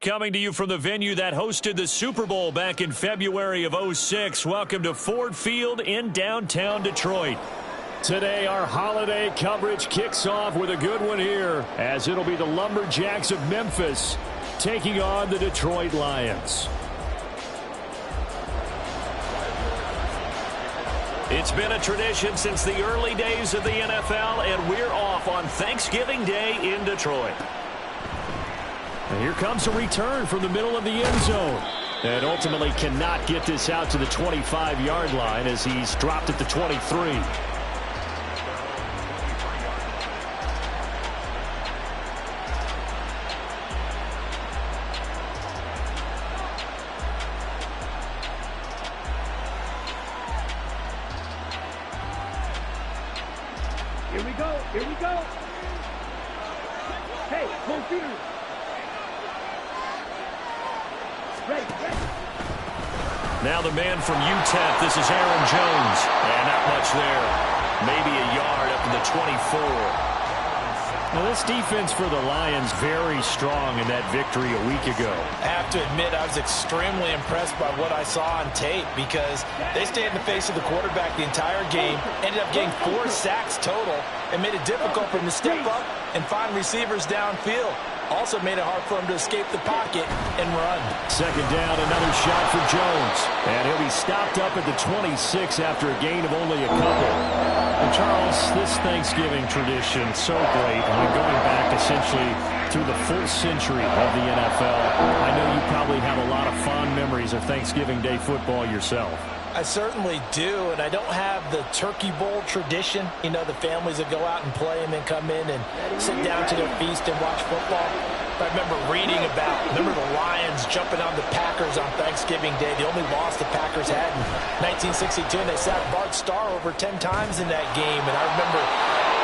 Coming to you from the venue that hosted the Super Bowl back in February of '06. Welcome to Ford Field in downtown Detroit. Today, our holiday coverage kicks off with a good one here, as it'll be the Lumberjacks of Memphis taking on the Detroit Lions. It's been a tradition since the early days of the NFL, and we're off on Thanksgiving Day in Detroit. And here comes a return from the middle of the end zone. And ultimately cannot get this out to the 25-yard line as he's dropped at the 23. Here we go. Here we go. Hey, full field. Ready. Now the man from UTEP, this is Aaron Jones. And not much there. Maybe a yard up to the 24. Now this defense for the Lions very strong in that victory a week ago. I have to admit I was extremely impressed by what I saw on tape because they stayed in the face of the quarterback the entire game, ended up getting 4 sacks total, and made it difficult for him to step up and find receivers downfield. Also made it hard for him to escape the pocket and run. Second down, another shot for Jones. And he'll be stopped up at the 26 after a gain of only a couple. And Charles, this Thanksgiving tradition, so great. I mean, going back essentially through the full century of the NFL. I know you probably have a lot of fond memories of Thanksgiving Day football yourself. I certainly do, and I don't have the Turkey Bowl tradition. You know, the families that go out and play and then come in and sit down to their feast and watch football. I remember reading about, the Lions jumping on the Packers on Thanksgiving Day. The only loss the Packers had in 1962, and they sacked Bart Starr over 10 times in that game. And I remember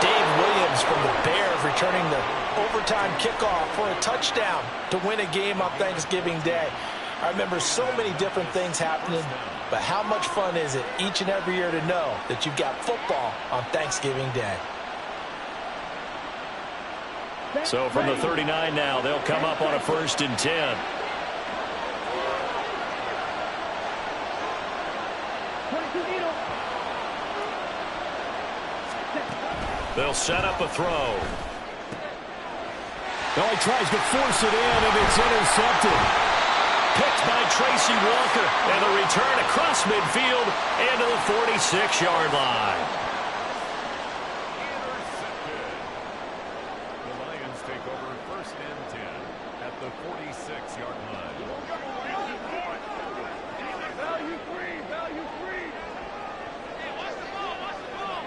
Dave Williams from the Bears returning the overtime kickoff for a touchdown to win a game on Thanksgiving Day. I remember so many different things happening, but how much fun is it each and every year to know that you've got football on Thanksgiving Day? So from the 39 now, they'll come up on a 1st and 10. They'll set up a throw. Oh, he tries to force it in, and it's intercepted. Picked by Tracy Walker, and the return across midfield and to the 46-yard line. The Lions take over 1st and 10 at the 46-yard line. Value free. Value free. Hey, watch the ball. Watch the ball.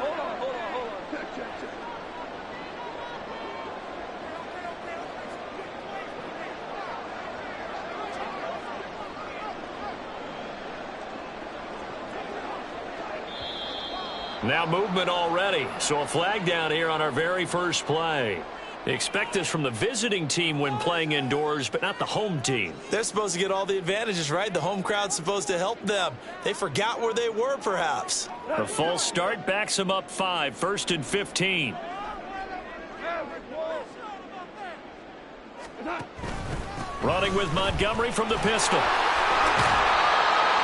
Hold on. Check. Now movement already, so a flag down here on our very first play. Expect this from the visiting team when playing indoors, but not the home team. They're supposed to get all the advantages, right? The home crowd's supposed to help them. They forgot where they were, perhaps. A false start backs them up 5, 1st and 15. Running with Montgomery from the pistol.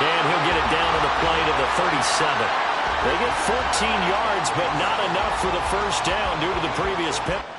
And he'll get it down to the play to the 37. They get 14 yards, but not enough for the first down due to the previous penalty.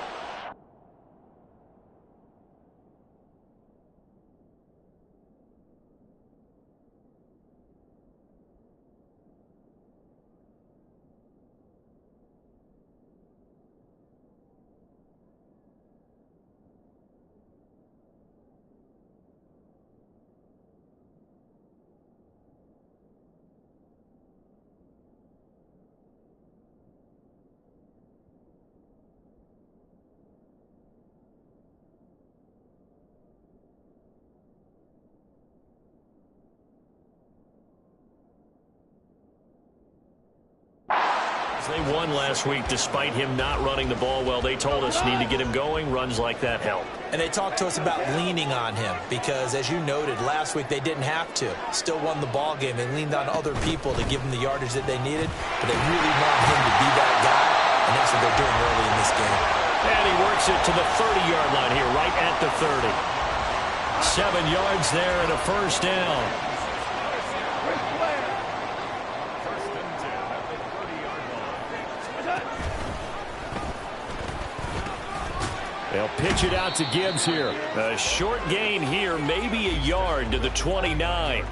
They won last week despite him not running the ball well. They told us need to get him going. Runs like that help. And they talked to us about leaning on him because, as you noted, last week they didn't have to. Still won the ball game. They leaned on other people to give them the yardage that they needed, but they really want him to be that guy, and that's what they're doing early in this game. And he works it to the 30-yard line here, right at the 30. 7 yards there and a first down. First and 10 at the 30-yard line. They'll pitch it out to Gibbs here. A short gain here, maybe a yard to the 29.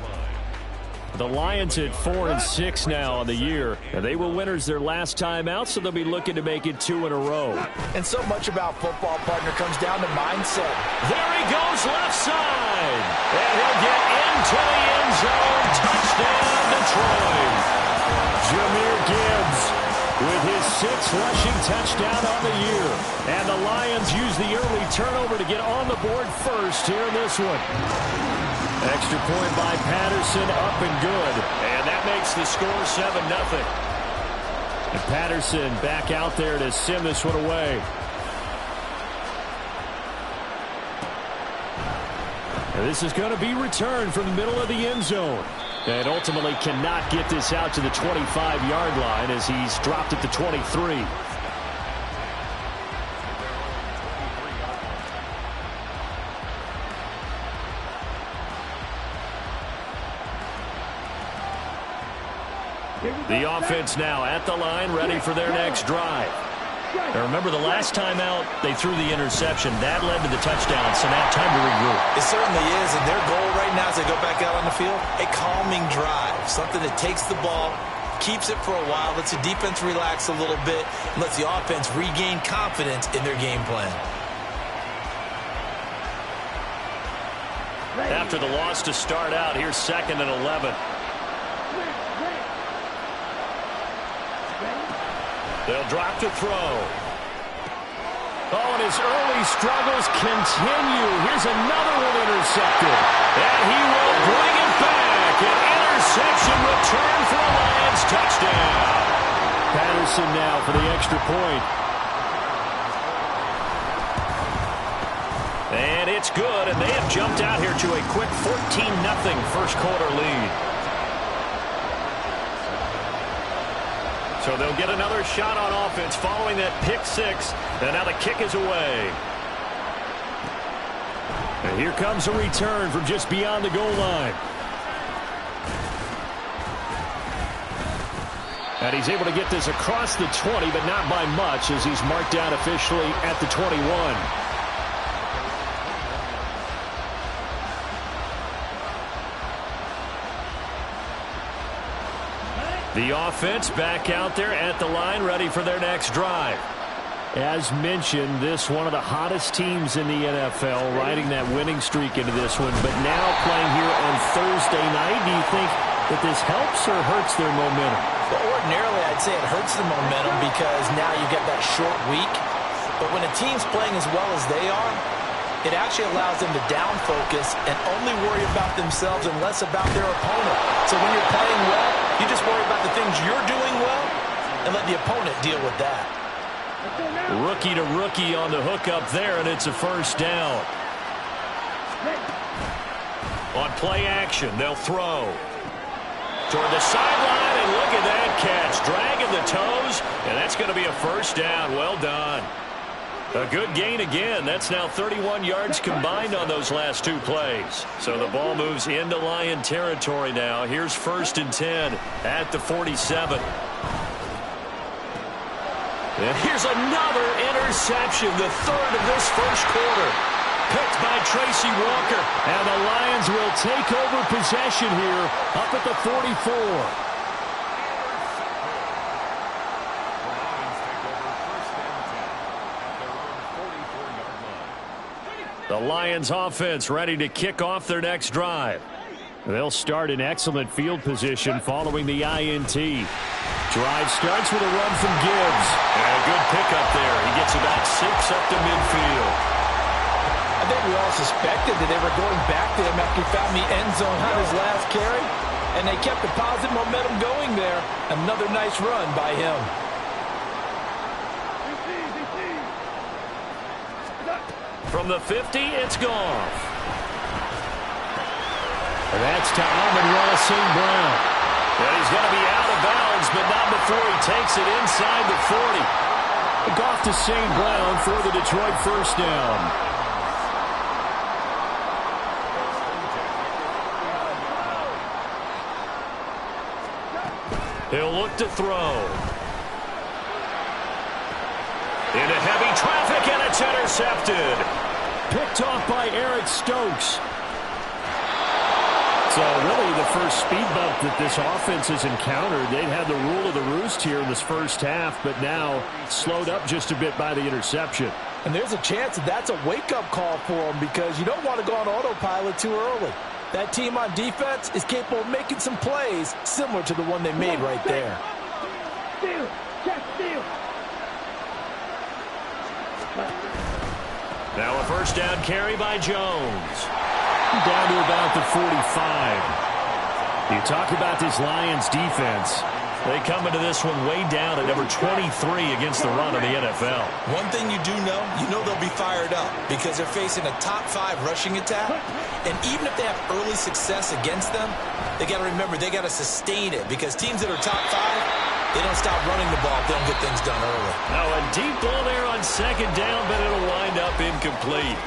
The Lions at 4-6 now on the year. And they were winners their last time out, so they'll be looking to make it 2 in a row. And so much about football, partner, comes down to mindset. There he goes, left side. And he'll get into the end zone. Touchdown, Detroit. Jahmyr Gibbs with his 6th rushing touchdown on the year. And the Lions use the early turnover to get on the board first here in this one. Extra point by Patterson, up and good. And that makes the score 7-0. And Patterson back out there to send this one away. And this is going to be returned from the middle of the end zone. And ultimately cannot get this out to the 25-yard line as he's dropped at the 23. The offense now at the line, ready for their next drive. Now remember, the last time out, they threw the interception. That led to the touchdown, so now time to regroup. It certainly is, and their goal right now as they go back out on the field, a calming drive, something that takes the ball, keeps it for a while, lets the defense relax a little bit, and lets the offense regain confidence in their game plan. After the loss to start out, here's 2nd and 11. They'll drop to throw. Oh, and his early struggles continue. Here's another one intercepted. And he will bring it back. An interception return for a Lions touchdown. Patterson now for the extra point. And it's good, and they have jumped out here to a quick 14-0 first quarter lead. So they'll get another shot on offense following that pick 6. And now the kick is away. And here comes a return from just beyond the goal line. And he's able to get this across the 20, but not by much, as he's marked down officially at the 21. The offense back out there at the line, ready for their next drive. As mentioned, this one of the hottest teams in the NFL, riding that winning streak into this one, but now playing here on Thursday night. Do you think that this helps or hurts their momentum? Well, ordinarily, I'd say it hurts the momentum because now you get that short week. But when a team's playing as well as they are, it actually allows them to down focus and only worry about themselves and less about their opponent. So when you're playing well, you just worry about the things you're doing well and let the opponent deal with that. Rookie to rookie on the hook up there, and it's a first down. On play action, they'll throw. Toward the sideline, and look at that catch. Dragging the toes, and that's going to be a first down. Well done. A good gain again. That's now 31 yards combined on those last 2 plays. So the ball moves into Lion territory now. Here's 1st and 10 at the 47. And here's another interception, the 3rd of this first quarter. Picked by Tracy Walker. And the Lions will take over possession here up at the 44. The Lions offense ready to kick off their next drive. They'll start in excellent field position following the INT. Drive starts with a run from Gibbs. And a good pickup there. He gets about 6 up to midfield. I think we all suspected that they were going back to him after he found the end zone on his last carry. And they kept the positive momentum going there. Another nice run by him. From the 50, it's Goff. And that's to Amon-Ra St. Brown. And he's going to be out of bounds, but not before he takes it inside the 40. Goff to St. Brown for the Detroit first down. He'll look to throw. Into heavy traffic, and it's intercepted. Picked off by Eric Stokes. So really the first speed bump that this offense has encountered. They've had the rule of the roost here in this first half, but now slowed up just a bit by the interception. And there's a chance that that's a wake-up call for them because you don't want to go on autopilot too early. That team on defense is capable of making some plays similar to the one they made right there. Steal. Check steal. Now a first down carry by Jones. Down to about the 45. You talk about this Lions defense. They come into this one way down at number 23 against the run of the NFL. One thing you do know, they'll be fired up because they're facing a top 5 rushing attack. And even if they have early success against them, they got to remember they got to sustain it because teams that are top 5, they don't stop running the ball if they don't get things done early. Now a deep ball there on second down, but it'll wind up incomplete.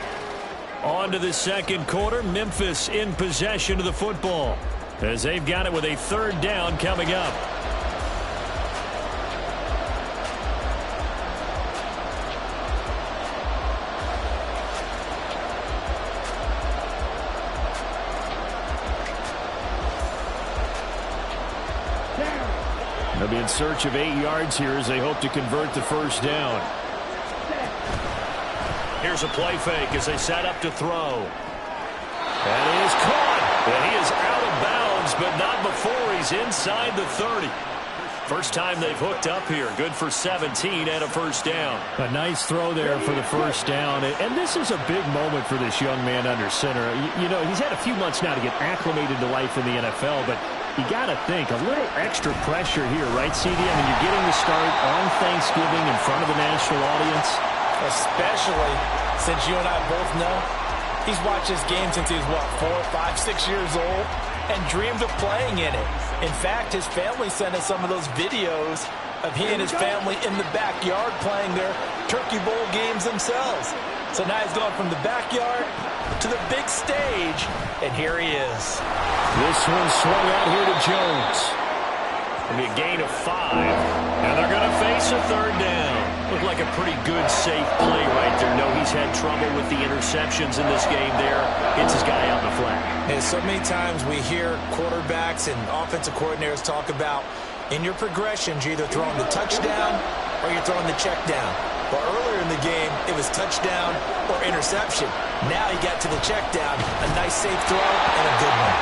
On to the second quarter, Memphis in possession of the football as they've got it with a third down coming up. They'll be in search of 8 yards here as they hope to convert the first down. Here's a play fake as they set up to throw. And he is caught. And he is out of bounds, but not before he's inside the 30. First time they've hooked up here. Good for 17 and a first down. A nice throw there for the first down. And this is a big moment for this young man under center. He's had a few months now to get acclimated to life in the NFL, but you got to think, a little extra pressure here, right, CD? I mean, you're getting the start on Thanksgiving in front of the national audience. Especially since you and I both know he's watched this game since he was, 4, 5, 6 years old and dreamed of playing in it. In fact, his family sent us some of those videos of he and his family in the backyard playing their Turkey Bowl games themselves. So now he's gone from the backyard to the big stage, and here he is. This one swung out here to Jones. It'll be a gain of 5, and they're going to face a third down. Looked like a pretty good, safe play right there. No, he's had trouble with the interceptions in this game there. Hits his guy out in the flat. And so many times we hear quarterbacks and offensive coordinators talk about in your progressions, you're either throwing the touchdown or you're throwing the check down. But earlier in the game, it was touchdown or interception. Now he got to the check down. A nice, safe throw and a good one.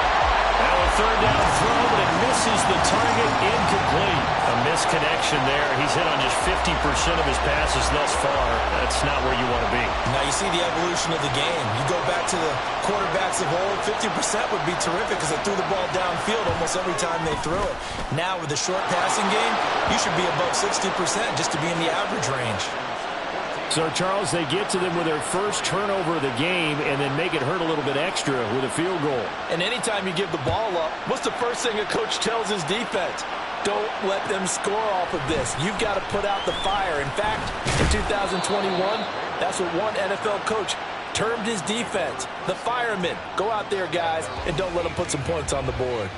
Now a third down throw, but it misses the target, incomplete. A misconnection there. He's hit on just 50% of his passes thus far. That's not where you want to be. Now you see the evolution of the game. You go back to the quarterbacks of old, 50% would be terrific because they threw the ball downfield almost every time they threw it. Now with the short passing game, you should be above 60% just to be in the average range. So, Charles, they get to them with their first turnover of the game and then make it hurt a little bit extra with a field goal. And anytime you give the ball up, what's the first thing a coach tells his defense? Don't let them score off of this. You've got to put out the fire. In fact, in 2021, that's what one NFL coach termed his defense. The firemen. Go out there, guys, and don't let them put some points on the board.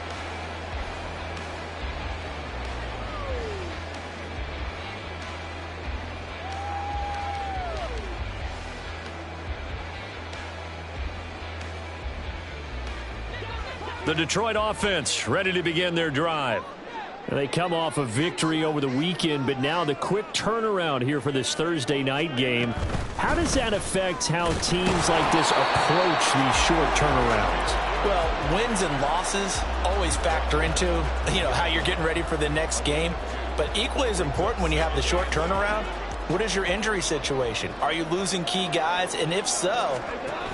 The Detroit offense ready to begin their drive. They come off a victory over the weekend, but now the quick turnaround here for this Thursday night game. How does that affect how teams like this approach these short turnarounds? Well, wins and losses always factor into, how you're getting ready for the next game. But equally as important when you have the short turnaround, what is your injury situation? Are you losing key guys? And if so,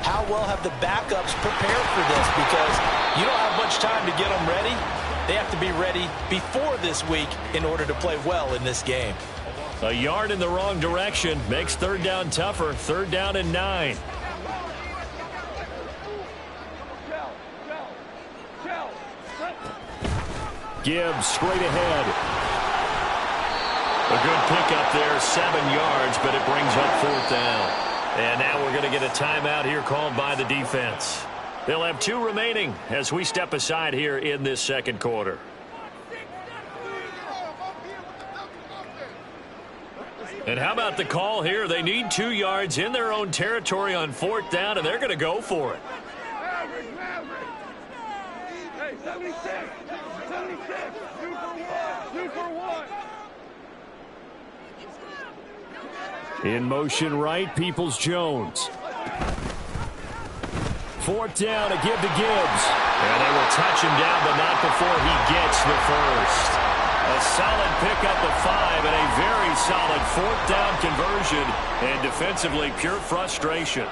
how well have the backups prepared for this? Because you don't have much time to get them ready. They have to be ready before this week in order to play well in this game. A yard in the wrong direction makes third down tougher. Third down and 9. Gibbs straight ahead. A good pickup there, 7 yards, but it brings up 4th down. And now we're going to get a timeout here called by the defense. They'll have 2 remaining as we step aside here in this second quarter. And how about the call here? They need 2 yards in their own territory on 4th down, and they're going to go for it. Maverick. Hey, 76. 76. 2 for 1. In motion right, Peoples-Jones. 4th down, a give to Gibbs. And they will touch him down, but not before he gets the first. A solid pickup of 5 and a very solid 4th down conversion. And defensively, pure frustration.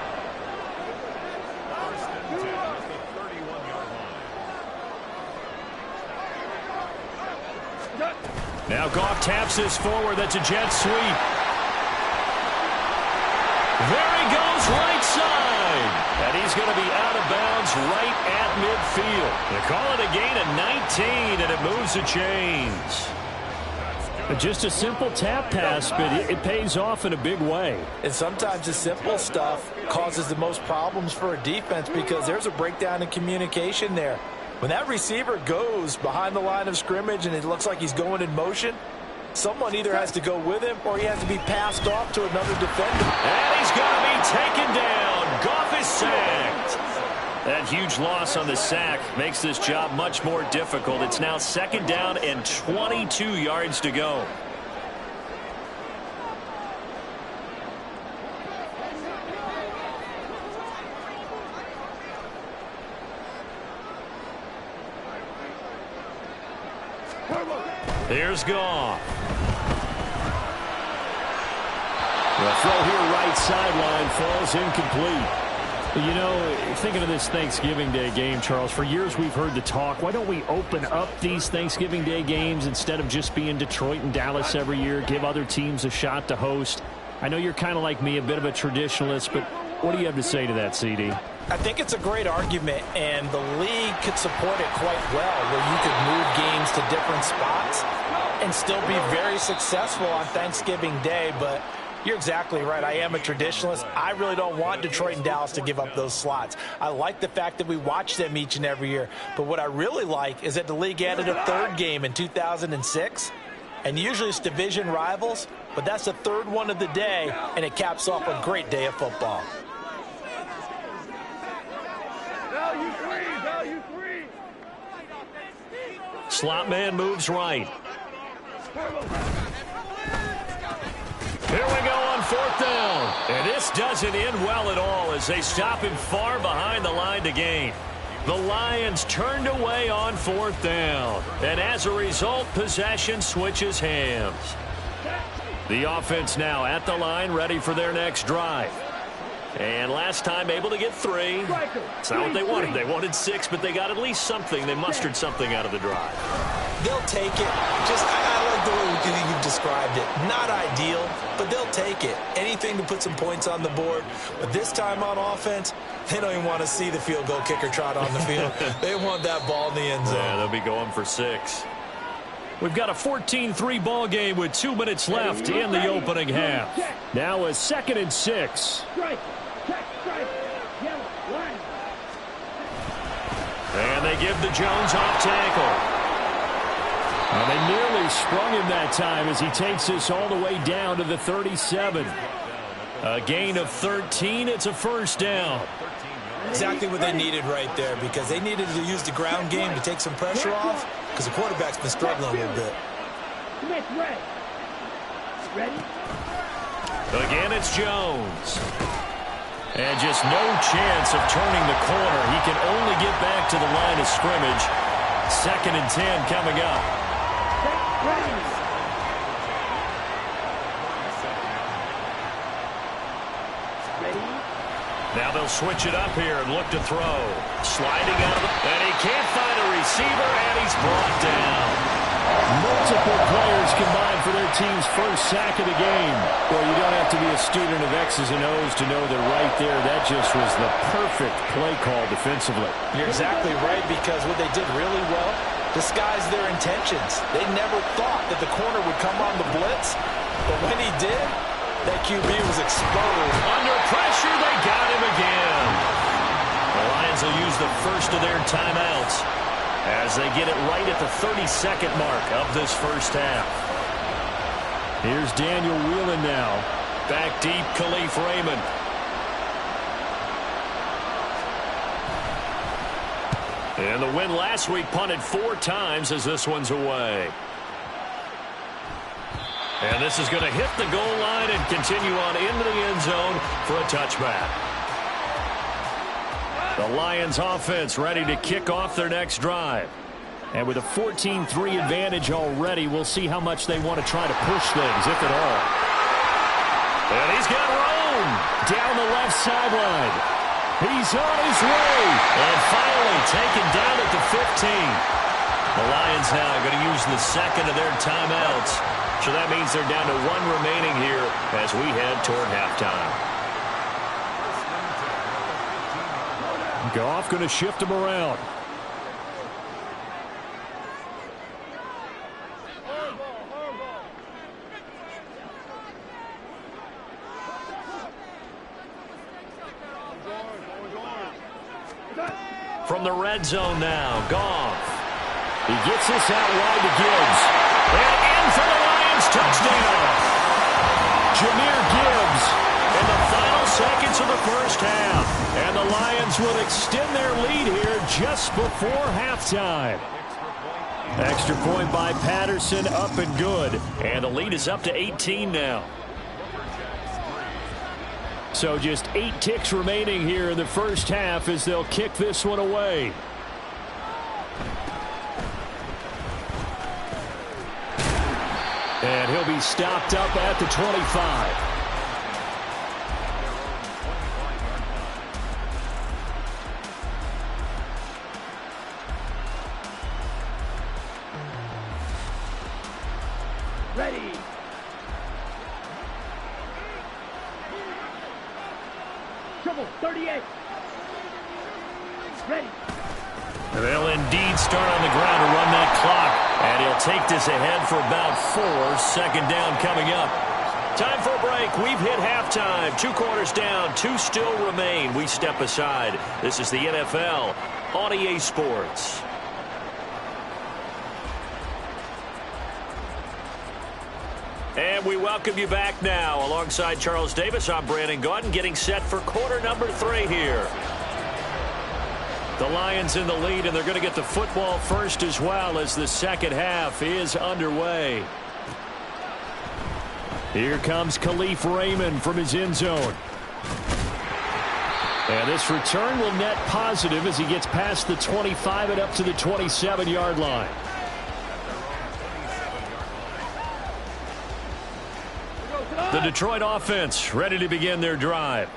Now Goff taps this forward. That's a jet sweep. There he goes, right side. And he's going to be out of bounds right at midfield. They call it a gain of 19, and it moves the chains. Just a simple tap pass, but it pays off in a big way. And sometimes the simple stuff causes the most problems for a defense because there's a breakdown in communication there. When that receiver goes behind the line of scrimmage and it looks like he's going in motion, someone either has to go with him or he has to be passed off to another defender. And he's going to be taken down. Goff is sacked. That huge loss on the sack makes this job much more difficult. It's now 2nd down and 22 yards to go. Here's Goff. The throw here right sideline falls incomplete. You know, thinking of this Thanksgiving Day game, Charles, for years we've heard the talk, why don't we open up these Thanksgiving Day games instead of just being Detroit and Dallas every year, give other teams a shot to host? I know you're kind of like me, a bit of a traditionalist, but what do you have to say to that, CD? I think it's a great argument, and the league could support it quite well, where you could move games to different spots and still be very successful on Thanksgiving Day, but you're exactly right. I am a traditionalist. I really don't want Detroit and Dallas to give up those slots. I like the fact that we watch them each and every year. But what I really like is that the league added a 3rd game in 2006. And usually it's division rivals, but that's the 3rd one of the day, and it caps off a great day of football. Value free. Slot man moves right. Here we go on 4th down. And this doesn't end well at all as they stop him far behind the line to gain. The Lions turned away on 4th down. And as a result, possession switches hands. The offense now at the line, ready for their next drive. And last time able to get 3. It's not what they wanted. They wanted 6, but they got at least something. They mustered something out of the drive. They'll take it. I like the way you've described it. Not ideal, but they'll take it. Anything to put some points on the board. But this time on offense, they don't even want to see the field goal kicker trot on the field. They want that ball in the end zone. Yeah, they'll be going for 6. We've got a 14-3 ball game with 2 minutes left in the opening half. Now a 2nd and 6. And they give the Jones off tackle. And they nearly sprung him that time as he takes this all the way down to the 37. A gain of 13. It's a 1st down. Exactly what they needed right there, because they needed to use the ground game to take some pressure off, because the quarterback's been struggling a little bit. Again, it's Jones. And just no chance of turning the corner. He can only get back to the line of scrimmage. 2nd and 10 coming up. Now they'll switch it up here and look to throw. Sliding out of the... And he can't find a receiver, and he's brought down. Multiple players combined for their team's first sack of the game. Well, you don't have to be a student of X's and O's to know that right there, that just was the perfect play call defensively. You're exactly right, because what they did really well, disguised their intentions. They never thought that the corner would come on the blitz, but when he did, that QB was exposed. Under pressure, they got him again. The Lions will use the first of their timeouts as they get it right at the 32nd mark of this first half. Here's Daniel Whelan now. Back deep, Khalif Raymond. And the win last week punted 4 times as this one's away. And this is going to hit the goal line and continue on into the end zone for a touchback. The Lions offense ready to kick off their next drive. And with a 14-3 advantage already, we'll see how much they want to try to push things, if at all. And he's got room down the left sideline. He's on his way. And finally taken down at the 15. The Lions now are going to use the second of their timeouts. So that means they're down to 1 remaining here as we head toward halftime. Goff going to shift him around. From the red zone now, Goff. He gets this out wide to Gibbs. And in for the Lions touchdown. Jahmyr Gibbs in the final seconds of the first half. And the Lions will extend their lead here just before halftime. Extra point by Patterson, up and good. And the lead is up to 18 now. So just 8 ticks remaining here in the first half as they'll kick this one away. And he'll be stopped up at the 25. Ready. Triple 38. Ready. They'll indeed start on the ground to run that clock. And he'll take this ahead for about 4. Second down coming up. Time for a break. We've hit halftime. 2 quarters down. 2 still remain. We step aside. This is the NFL on EA Sports. And we welcome you back now. Alongside Charles Davis, I'm Brandon Gaudin, getting set for quarter number 3 here. The Lions in the lead, and they're going to get the football first as well as the second half is underway. Here comes Khalif Raymond from his end zone. And this return will net positive as he gets past the 25 and up to the 27-yard line. The Detroit offense ready to begin their drive.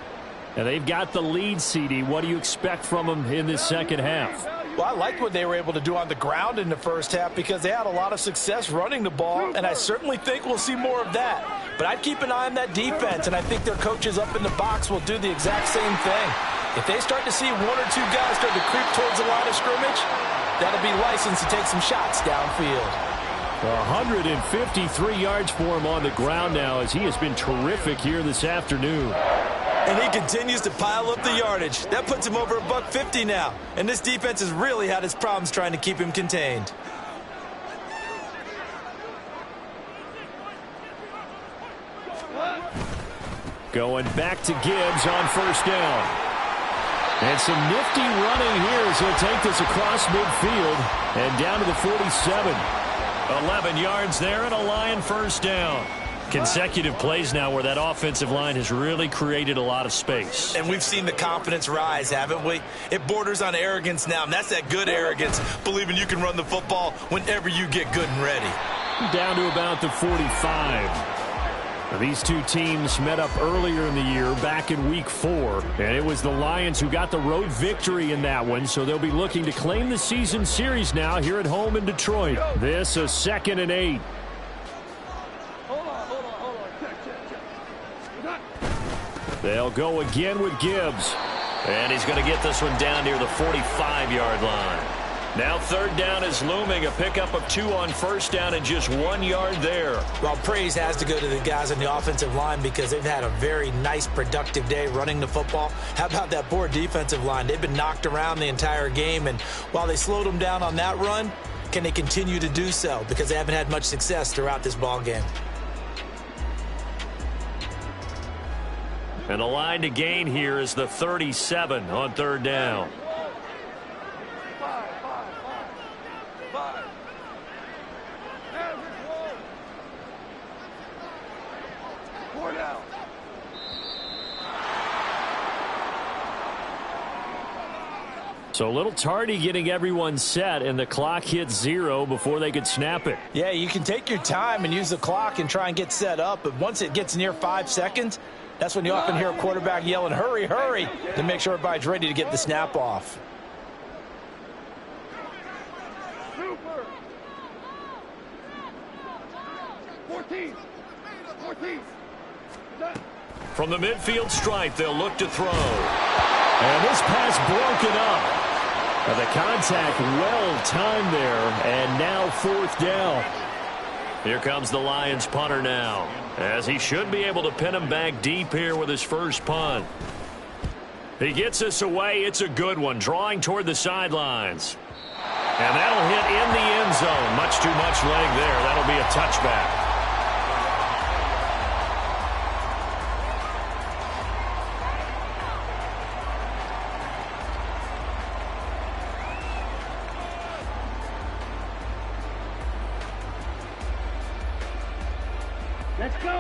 And they've got the lead, CD. What do you expect from them in this second half? Well, I liked what they were able to do on the ground in the first half because they had a lot of success running the ball, and I certainly think we'll see more of that. But I'd keep an eye on that defense, and I think their coaches up in the box will do the exact same thing. If they start to see 1 or 2 guys start to creep towards the line of scrimmage, that'll be licensed to take some shots downfield. 153 yards for him on the ground now as he has been terrific here this afternoon. And he continues to pile up the yardage. That puts him over $150 now. And this defense has really had its problems trying to keep him contained. Going back to Gibbs on first down. And some nifty running here as he'll take this across midfield and down to the 47. 11 yards there and a Lion first down. Consecutive plays now where that offensive line has really created a lot of space. And we've seen the confidence rise, haven't we? It borders on arrogance now, and that's that good arrogance, believing you can run the football whenever you get good and ready. Down to about the 45. These two teams met up earlier in the year, back in Week 4, and it was the Lions who got the road victory in that one, so they'll be looking to claim the season series now here at home in Detroit. This a 2nd and 8. Hold on. Check. They'll go again with Gibbs. And he's going to get this one down near the 45-yard line. Now 3rd down is looming, a pickup of 2 on 1st down and just 1 yard there. Well, praise has to go to the guys on the offensive line because they've had a very nice, productive day running the football. How about that poor defensive line? They've been knocked around the entire game, and while they slowed them down on that run, can they continue to do so? Because they haven't had much success throughout this ball game. And the line to gain here is the 37 on 3rd down. 5. Average roll. 4 down. So a little tardy getting everyone set, and the clock hit 0 before they could snap it. Yeah, you can take your time and use the clock and try and get set up, but once it gets near 5 seconds, that's when you often hear a quarterback yelling, hurry, hurry, to make sure everybody's ready to get the snap off. Super. 14. From the midfield stripe, they'll look to throw. And this pass broken up. The contact well timed there, and now 4th down. Here comes the Lions punter now, as he should be able to pin him back deep here with his first punt. He gets this away. It's a good one, drawing toward the sidelines. And that'll hit in the end zone. Much too much leg there. That'll be a touchback.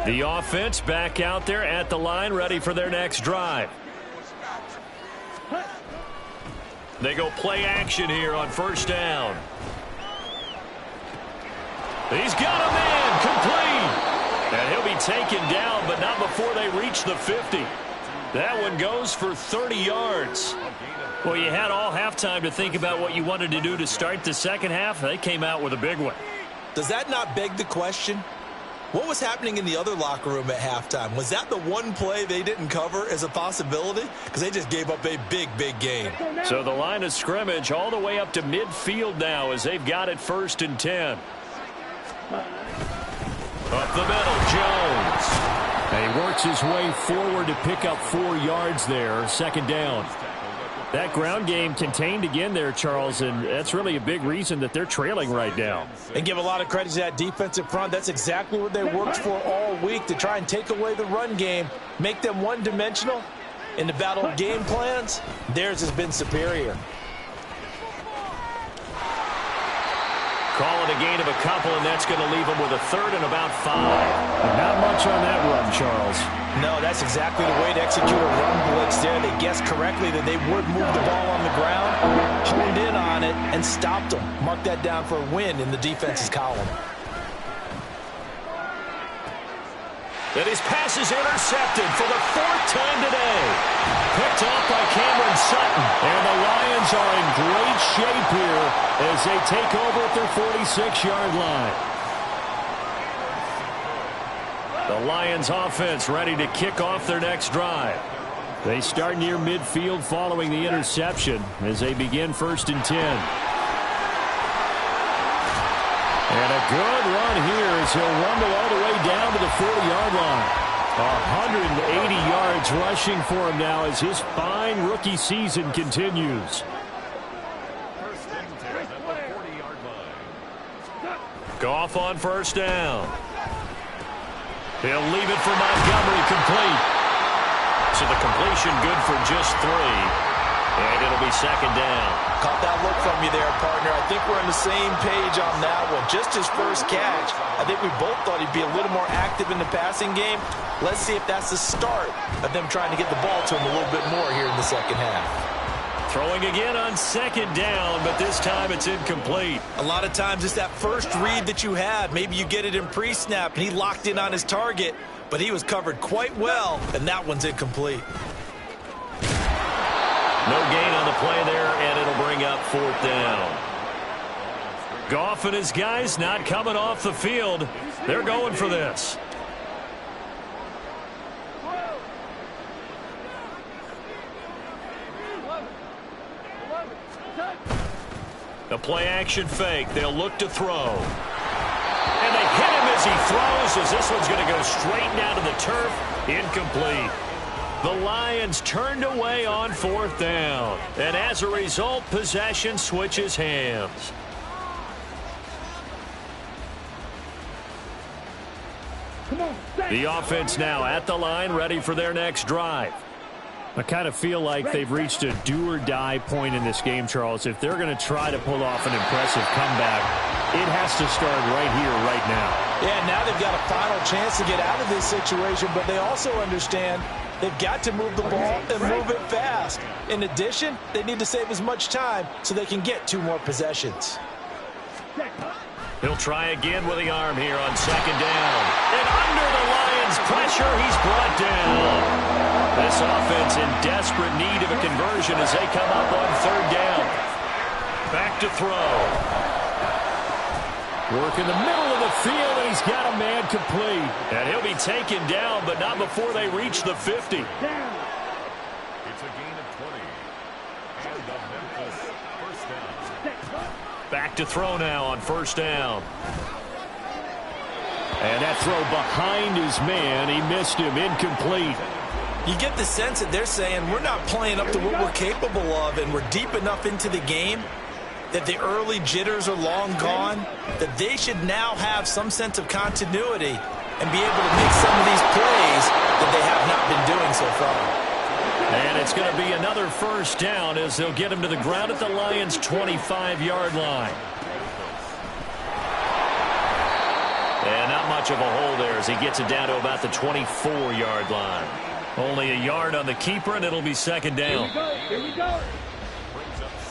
The offense back out there at the line, ready for their next drive. They go play action here on 1st down. He's got a man complete. And he'll be taken down, but not before they reach the 50. That one goes for 30 yards. Well, you had all halftime to think about what you wanted to do to start the second half. They came out with a big one. Does that not beg the question? What was happening in the other locker room at halftime? Was that the one play they didn't cover as a possibility? Because they just gave up a big, big gain. So the line of scrimmage all the way up to midfield now as they've got it 1st and 10. Up the middle, Jones. And he works his way forward to pick up 4 yards there, 2nd down. That ground game contained again there, Charles, and that's really a big reason that they're trailing right now. And give a lot of credit to that defensive front. That's exactly what they worked for all week, to try and take away the run game, make them one-dimensional. In the battle of game plans, theirs has been superior. Call it a gain of a couple, and that's going to leave them with a 3rd and about 5. Not much on that run, Charles. No, that's exactly the way to execute a run blitz there. They guessed correctly that they would move the ball on the ground, honed in on it, and stopped them. Mark that down for a win in the defense's column. And his pass is intercepted for the 4th time today. Picked off by Cameron Sutton. And the Lions are in great shape here as they take over at their 46-yard line. The Lions offense ready to kick off their next drive. They start near midfield following the interception as they begin 1st and 10. And a good run here as he'll rumble all the way down to the 40-yard line. 180 yards rushing for him now as his fine rookie season continues. 1st and 10 at the 40-yard line. Goff on 1st down. He'll leave it for Montgomery, complete. So the completion good for just 3. And it'll be 2nd down. Caught that look from you there, partner. I think we're on the same page on that one. Just his first catch. I think we both thought he'd be a little more active in the passing game. Let's see if that's the start of them trying to get the ball to him a little bit more here in the second half. Throwing again on second down, but this time it's incomplete. A lot of times it's that first read that you have. Maybe you get it in pre-snap, and he locked in on his target, but he was covered quite well, and that one's incomplete. No gain on the play there, and it'll bring up fourth down. Goff and his guys not coming off the field. They're going for this. A play-action fake. They'll look to throw. And they hit him as he throws, as this one's going to go straight down to the turf. Incomplete. The Lions turned away on fourth down. And as a result, possession switches hands. The offense now at the line, ready for their next drive. I kind of feel like they've reached a do-or-die point in this game, Charles. If they're going to try to pull off an impressive comeback, it has to start right here, right now. Yeah, now they've got a final chance to get out of this situation, but they also understand they've got to move the ball and move it fast. In addition, they need to save as much time so they can get 2 more possessions. He'll try again with the arm here on second down. And under the Lions' pressure, he's brought down. This offense in desperate need of a conversion as they come up on third down. Back to throw. Work in the middle of the field, and he's got a man complete. And he'll be taken down, but not before they reach the 50. It's a gain of 20. And the Memphis first down. Back to throw now on first down. And that throw behind his man, he missed him, incomplete. You get the sense that they're saying we're not playing up to what we're capable of, and we're deep enough into the game that the early jitters are long gone, that they should now have some sense of continuity and be able to make some of these plays that they have not been doing so far. And it's going to be another first down as they'll get him to the ground at the Lions' 25-yard line. And not much of a hole there as he gets it down to about the 24-yard line. Only a yard on the keeper, and it'll be second down. Here we go.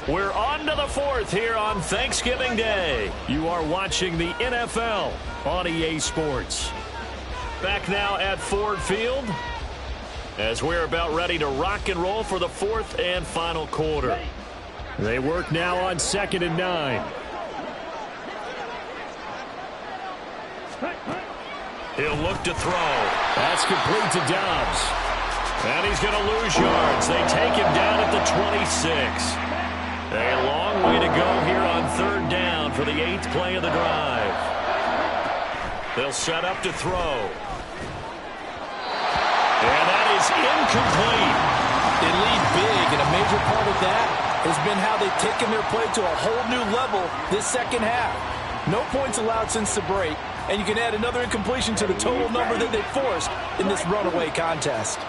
We're on to the fourth here on Thanksgiving Day. You are watching the NFL on EA Sports. Back now at Ford Field as we're about ready to rock and roll for the fourth and final quarter. They work now on 2nd and 9. He'll look to throw. That's complete to Dobbs. And he's going to lose yards. They take him down at the 26. A long way to go here on third down for the 8th play of the drive. They'll set up to throw. And that is incomplete. They lead big, and a major part of that has been how they've taken their play to a whole new level this second half. No points allowed since the break, and you can add another incompletion to the total number that they forced in this runaway contest.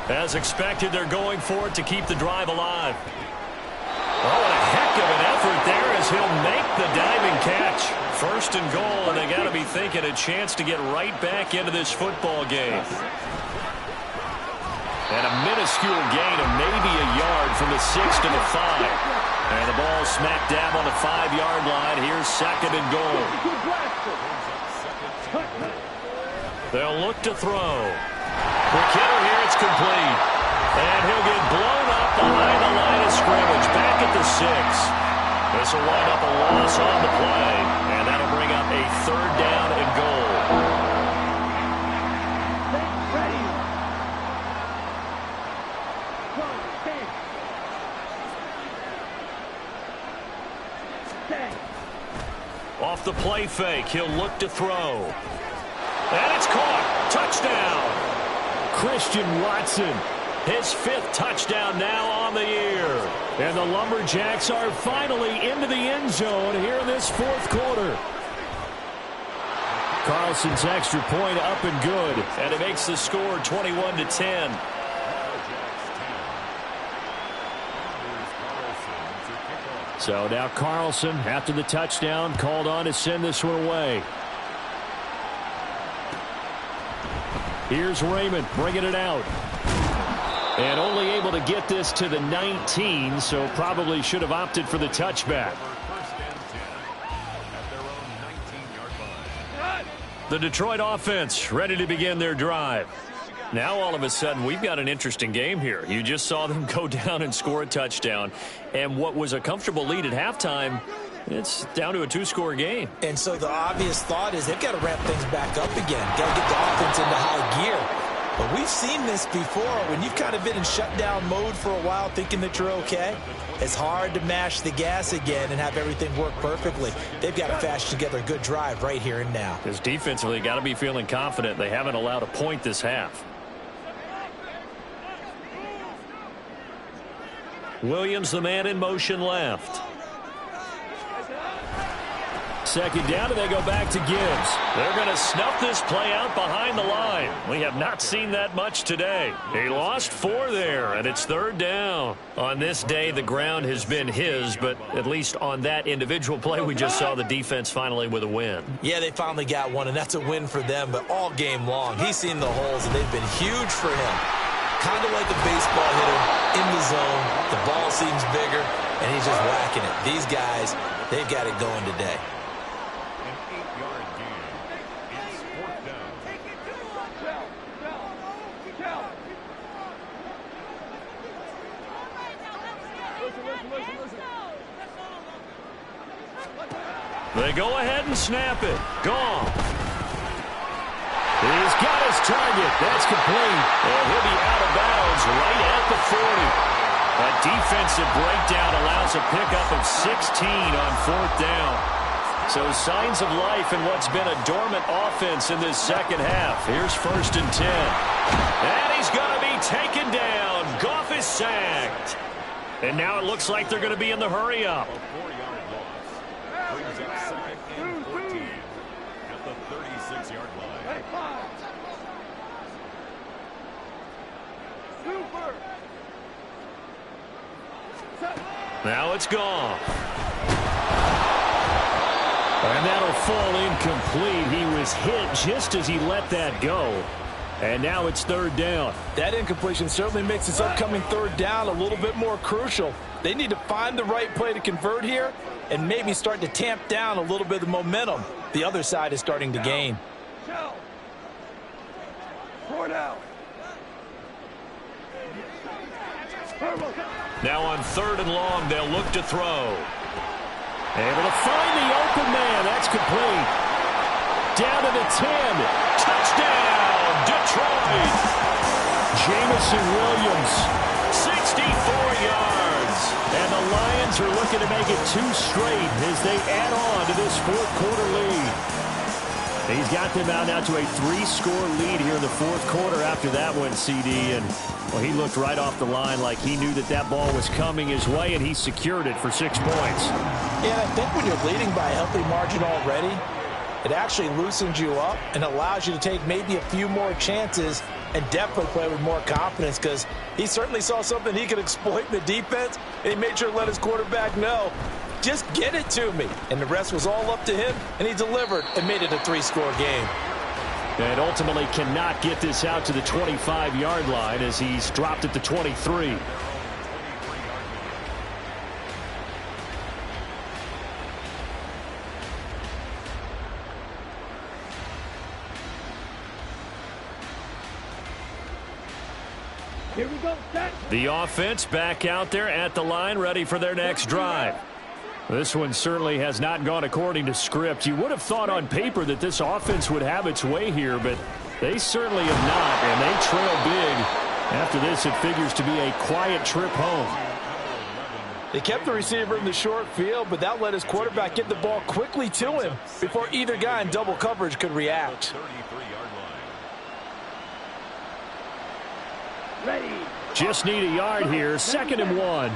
As expected, they're going for it to keep the drive alive. Oh, and a heck of an effort there as he'll make the diving catch. First and goal, and they got to be thinking a chance to get right back into this football game. And a minuscule gain of maybe a yard from the 6 to the 5. And the ball smack dab on the 5-yard line. Here's second and goal. They'll look to throw. Quick hitter here, it's complete. And he'll get blown up behind the line of scrimmage, back at the 6. This will wind up a loss on the play, and that'll bring up a third down and goal. Off the play fake, he'll look to throw. And it's caught. Touchdown. Christian Watson, his 5th touchdown now on the year. And the Lumberjacks are finally into the end zone here in this fourth quarter. Carlson's extra point up and good. And it makes the score 21-10. So now Carlson, after the touchdown, called on to send this one away. Here's Raymond bringing it out. And only able to get this to the 19, so probably should have opted for the touchback. The Detroit offense ready to begin their drive. Now all of a sudden we've got an interesting game here. You just saw them go down and score a touchdown. And what was a comfortable lead at halftime, it's down to a two-score game. And so the obvious thought is they've got to ramp things back up again. Got to get the offense into high gear. But we've seen this before. When you've kind of been in shutdown mode for a while thinking that you're okay, it's hard to mash the gas again and have everything work perfectly. They've got to fashion together a good drive right here and now. Because defensively, got to be feeling confident. They haven't allowed a point this half. Williams, the man in motion left. Second down, and they go back to Gibbs. They're going to snuff this play out behind the line. We have not seen that much today. He lost 4 there, and it's third down. On this day, the ground has been his, but at least on that individual play, we just saw the defense finally with a win. Yeah, they finally got one, and that's a win for them, but all game long, he's seen the holes, and they've been huge for him. Kind of like a baseball hitter in the zone. The ball seems bigger, and he's just whacking it. These guys, they've got it going today. They go ahead and snap it. Gone. He's got his target. That's complete. And he'll be out of bounds right at the 40. A defensive breakdown allows a pickup of 16 on fourth down. So signs of life in what's been a dormant offense in this second half. Here's first and 10. And he's going to be taken down. Goff is sacked. And now it looks like they're going to be in the hurry-up. Now it's gone. And that'll fall incomplete. He was hit just as he let that go. And now it's third down. That incompletion certainly makes this upcoming third down a little bit more crucial. They need to find the right play to convert here and maybe start to tamp down a little bit of momentum the other side is starting to gain. Now on third and long, they'll look to throw. Able to find the open man. That's complete. Down to the 10. Touchdown, Detroit. Jamison Williams, 64 yards. And the Lions are looking to make it 2 straight as they add on to this fourth quarter lead. He's got them out now to a 3-score lead here in the fourth quarter after that one, CD. And, well, he looked right off the line like he knew that that ball was coming his way, and he secured it for 6 points. Yeah, I think when you're leading by a healthy margin already, it actually loosens you up and allows you to take maybe a few more chances and definitely play with more confidence, because he certainly saw something he could exploit in the defense, and he made sure to let his quarterback know, just get it to me. And the rest was all up to him, and he delivered and made it a 3-score game. And ultimately cannot get this out to the 25-yard line as he's dropped at the 23. Here we go, set. The offense back out there at the line, ready for their next drive. This one certainly has not gone according to script. You would have thought on paper that this offense would have its way here, but they certainly have not, and they trail big. After this, it figures to be a quiet trip home. They kept the receiver in the short field, but that let his quarterback get the ball quickly to him before either guy in double coverage could react. Ready. Just need a yard here, 2nd and 1.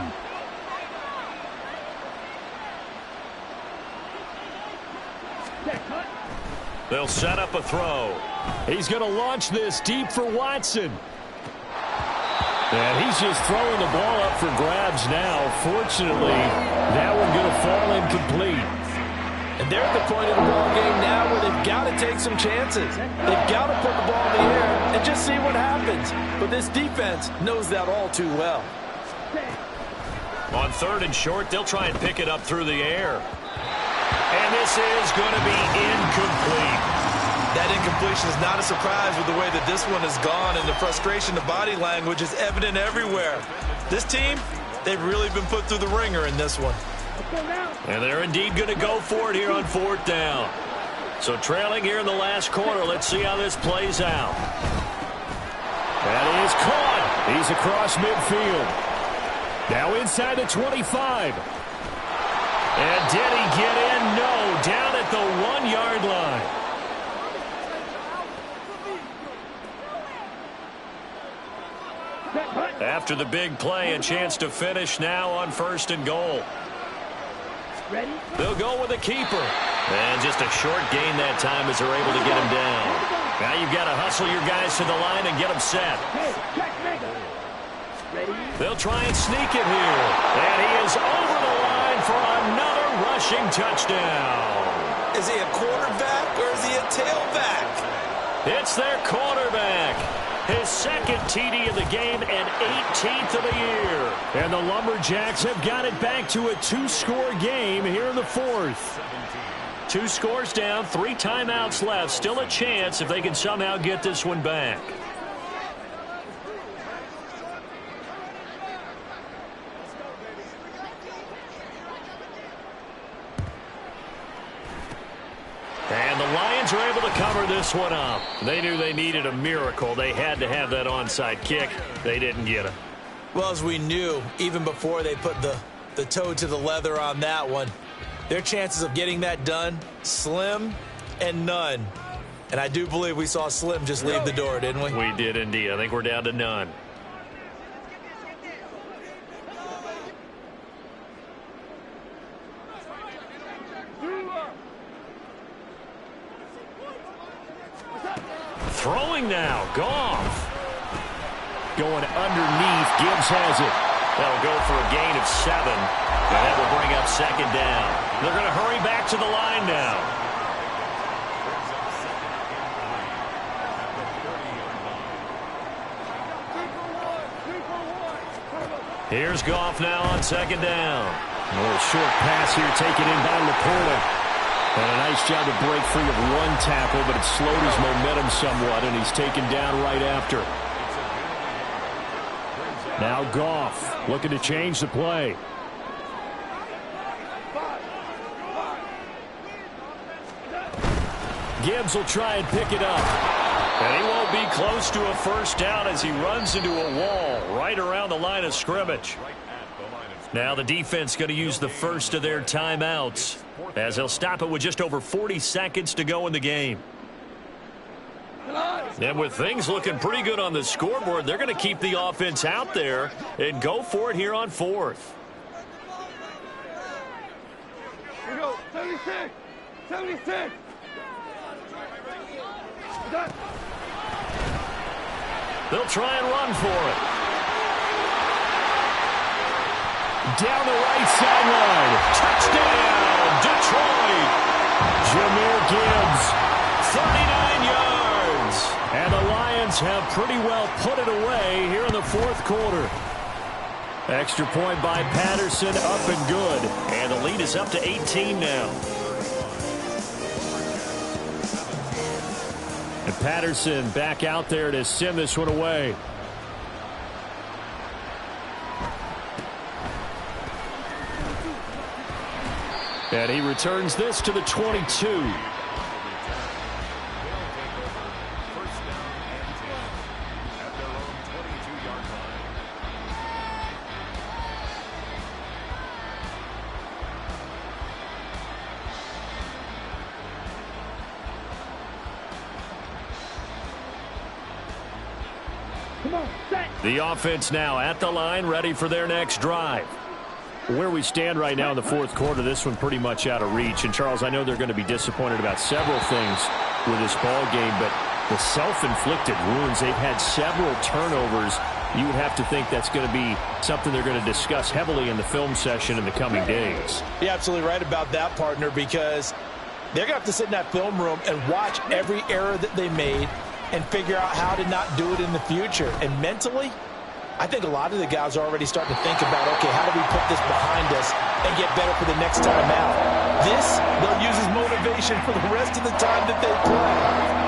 They'll set up a throw. He's going to launch this deep for Watson. And he's just throwing the ball up for grabs now. Fortunately, that one going to fall incomplete. And they're at the point of the ball game now where they've got to take some chances. They've got to put the ball in the air and just see what happens. But this defense knows that all too well. On 3rd and short, they'll try and pick it up through the air. And this is going to be incomplete. That incompletion is not a surprise with the way that this one has gone, and the frustration, the body language is evident everywhere. This team, they've really been put through the ringer in this one. And they're indeed going to go for it here on 4th down. So trailing here in the last quarter, let's see how this plays out. That is caught. He's across midfield. Now inside the 25. And did he get in? No, down at the 1-yard line. After the big play, a chance to finish now on 1st and goal. They'll go with a keeper. And just a short gain that time as they're able to get him down. Now you've got to hustle your guys to the line and get them set. They'll try and sneak it here. And he is over the line for another rushing touchdown. Is he a quarterback or is he a tailback? It's their quarterback. His 2nd TD of the game and 18th of the year. And the Lumberjacks have got it back to a 2-score game here in the 4th. 2 scores down, 3 timeouts left. Still a chance if they can somehow get this one back. And the Lions are able to cover this one up. They knew they needed a miracle. They had to have that onside kick. They didn't get it. Well, as we knew, even before they put the toe to the leather on that one, their chances of getting that done, slim and none. And I do believe we saw Slim just leave the door, didn't we? We did indeed. I think we're down to none. Throwing now, Goff. Going underneath, Gibbs has it. They'll go for a gain of 7. And that will bring up 2nd down. They're going to hurry back to the line now. Here's Goff now on 2nd down. A little short pass here taken in by Laporta. And a nice job to break free of 1 tackle, but it slowed his momentum somewhat, and he's taken down right after. Now Goff looking to change the play. Gibbs will try and pick it up. And he won't be close to a 1st down as he runs into a wall right around the line of scrimmage. Now the defense going to use the first of their timeouts as they'll stop it with just over 40 seconds to go in the game. And with things looking pretty good on the scoreboard, they're going to keep the offense out there and go for it here on 4th. Here we go. 76. 76. They'll try and run for it. Down the right sideline. Touchdown, Detroit. Jahmyr Gibbs. 39 yards. And the Lions have pretty well put it away here in the 4th quarter. Extra point by Patterson, up and good. And the lead is up to 18 now. And Patterson back out there to send this one away. And he returns this to the 22. The offense now at the line, ready for their next drive. Where we stand right now in the 4th quarter, this one pretty much out of reach. And, Charles, I know they're going to be disappointed about several things with this ball game, but the self-inflicted wounds, they've had several turnovers. You would have to think that's going to be something they're going to discuss heavily in the film session in the coming days. You're absolutely right about that, partner, because they're going to have to sit in that film room and watch every error that they made and figure out how to not do it in the future. And mentally, I think a lot of the guys are already starting to think about, okay, how do we put this behind us and get better for the next time out? This, they'll use as motivation for the rest of the time that they play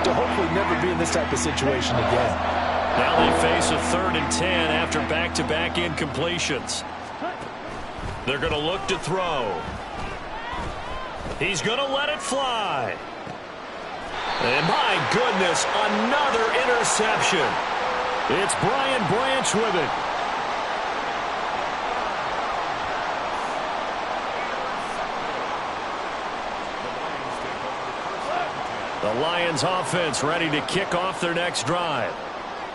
to hopefully never be in this type of situation again. Now they face a 3rd and 10 after back-to-back incompletions. They're going to look to throw. He's going to let it fly. And my goodness, another interception. It's Brian Branch with it. The Lions offense ready to kick off their next drive.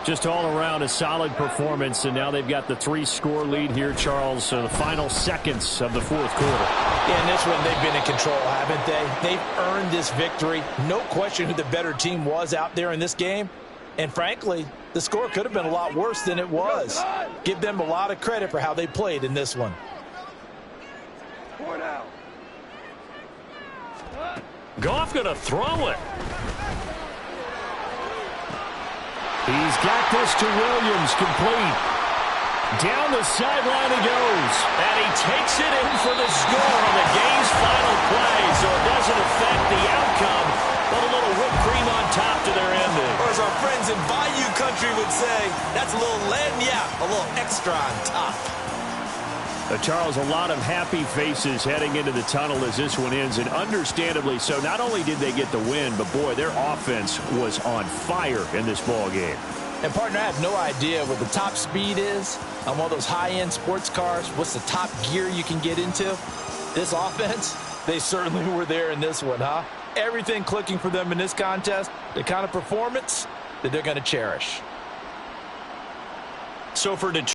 Just all around a solid performance, and now they've got the 3-score lead here, Charles, so the final seconds of the 4th quarter. Yeah, in this one, they've been in control, haven't they? They've earned this victory. No question who the better team was out there in this game. And frankly, the score could have been a lot worse than it was. Give them a lot of credit for how they played in this one. Goff going to throw it. He's got this to Williams, complete. Down the sideline he goes. And he takes it in for the score on the game's final play, so it doesn't affect the outcome, but a little whipped cream on top to their ending. Or as our friends in Bayou Country would say, that's a little lagniappe, a little extra on top. Charles, a lot of happy faces heading into the tunnel as this one ends, and understandably so. Not only did they get the win, but boy, their offense was on fire in this ball game. And partner, I have no idea what the top speed is on one of those high-end sports cars. What's the top gear you can get into? This offense, they certainly were there in this one, huh? Everything clicking for them in this contest, the kind of performance that they're going to cherish. So for Detroit,